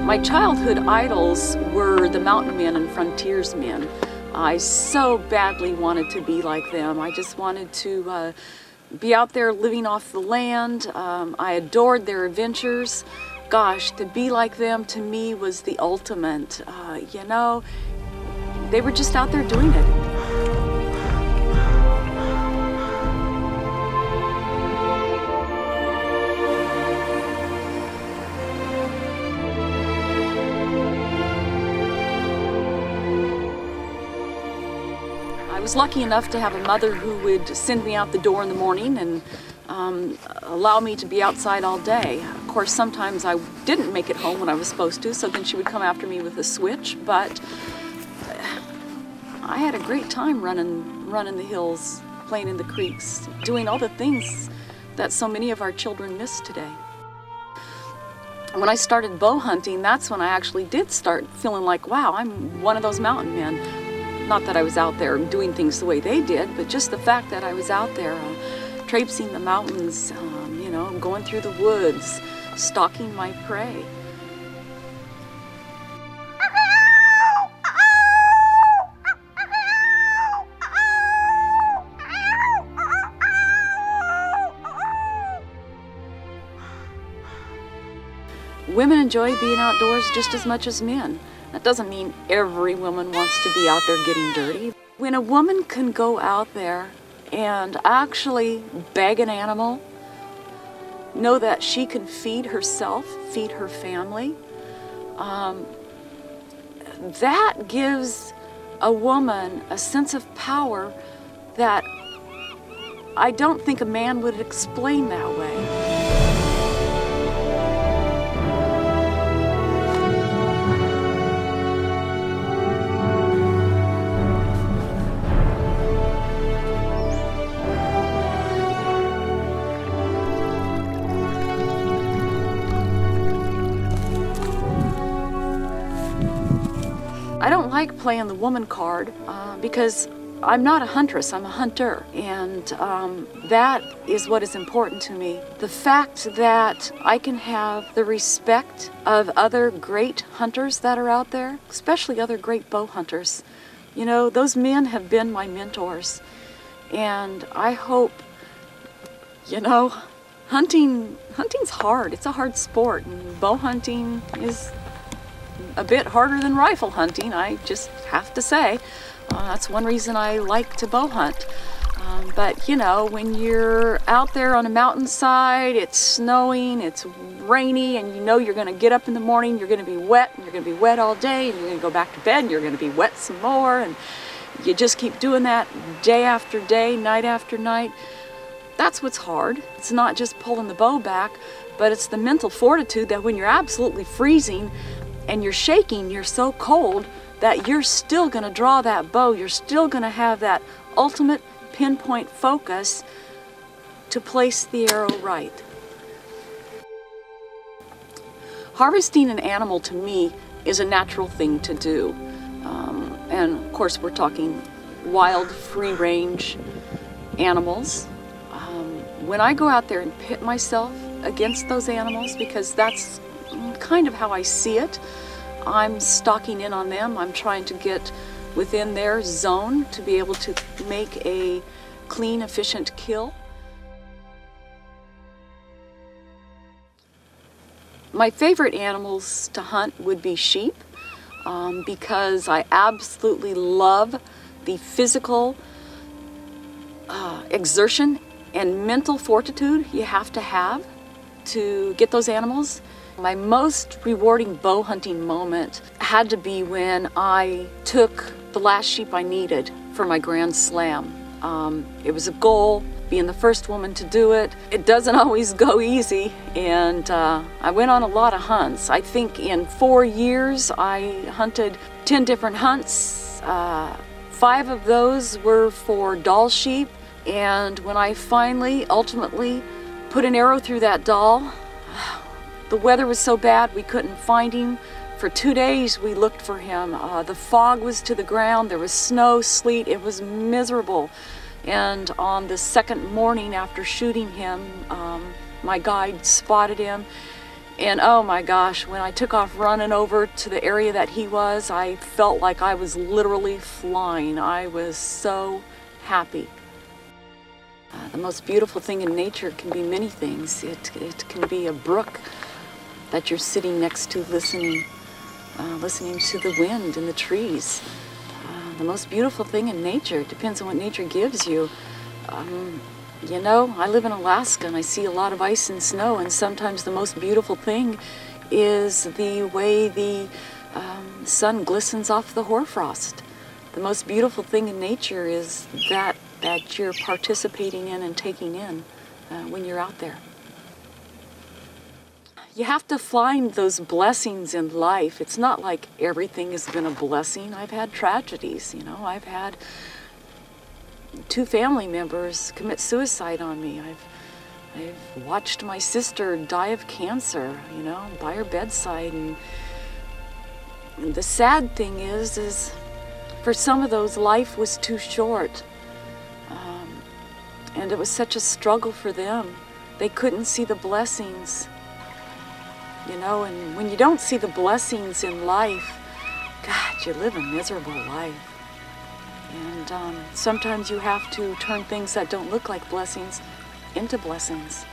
My childhood idols were the mountain men and frontiersmen. I so badly wanted to be like them. I just wanted to be out there living off the land. I adored their adventures. Gosh, to be like them to me was the ultimate. You know, they were just out there doing it. I was lucky enough to have a mother who would send me out the door in the morning and allow me to be outside all day. Of course, sometimes I didn't make it home when I was supposed to, so then she would come after me with a switch, but I had a great time running the hills, playing in the creeks, doing all the things that so many of our children miss today. When I started bow hunting, that's when I actually did start feeling like, wow, I'm one of those mountain men. Not that I was out there doing things the way they did, but just the fact that I was out there traipsing the mountains, you know, going through the woods, stalking my prey. Women enjoy being outdoors just as much as men. That doesn't mean every woman wants to be out there getting dirty. When a woman can go out there and actually bag an animal, know that she can feed herself, feed her family, that gives a woman a sense of power that I don't think a man would explain that way. I don't like playing the woman card because I'm not a huntress, I'm a hunter, and that is what is important to me. The fact that I can have the respect of other great hunters that are out there, especially other great bow hunters. You know, those men have been my mentors, and I hope, you know, hunting's hard. It's a hard sport, and bow hunting is a bit harder than rifle hunting, I just have to say. That's one reason I like to bow hunt. But you know, when you're out there on a mountainside, it's snowing, it's rainy, and you know you're going to get up in the morning, you're going to be wet, and you're going to be wet all day, and you're going to go back to bed, and you're going to be wet some more, and you just keep doing that day after day, night after night. That's what's hard. It's not just pulling the bow back, but it's the mental fortitude that when you're absolutely freezing and you're shaking, you're so cold that you're still going to draw that bow. You're still going to have that ultimate pinpoint focus to place the arrow right. Harvesting an animal to me is a natural thing to do. And of course we're talking wild, free-range animals. When I go out there and pit myself against those animals, because that's kind of how I see it, I'm stalking in on them. I'm trying to get within their zone to be able to make a clean, efficient kill. My favorite animals to hunt would be sheep, because I absolutely love the physical exertion and mental fortitude you have to get those animals. My most rewarding bow hunting moment had to be when I took the last sheep I needed for my Grand Slam. It was a goal, being the first woman to do it. It doesn't always go easy, and I went on a lot of hunts. I think in 4 years I hunted 10 different hunts. 5 of those were for doll sheep, and when I finally, ultimately, put an arrow through that doll, the weather was so bad we couldn't find him. For 2 days we looked for him. The fog was to the ground, there was snow, sleet, it was miserable. And on the second morning after shooting him, my guide spotted him, And oh my gosh, when I took off running over to the area that he was, I felt like I was literally flying. I was so happy. The most beautiful thing in nature can be many things. It can be a brook that you're sitting next to listening to the wind and the trees. The most beautiful thing in nature, it depends on what nature gives you. You know, I live in Alaska and I see a lot of ice and snow, and sometimes the most beautiful thing is the way the sun glistens off the hoarfrost. The most beautiful thing in nature is that you're participating in and taking in when you're out there. You have to find those blessings in life. It's not like everything has been a blessing. I've had tragedies, you know. I've had 2 family members commit suicide on me. I've watched my sister die of cancer, you know, by her bedside. And the sad thing is for some of those, life was too short. And it was such a struggle for them. They couldn't see the blessings, you know, and when you don't see the blessings in life, God, you live a miserable life. And sometimes you have to turn things that don't look like blessings into blessings.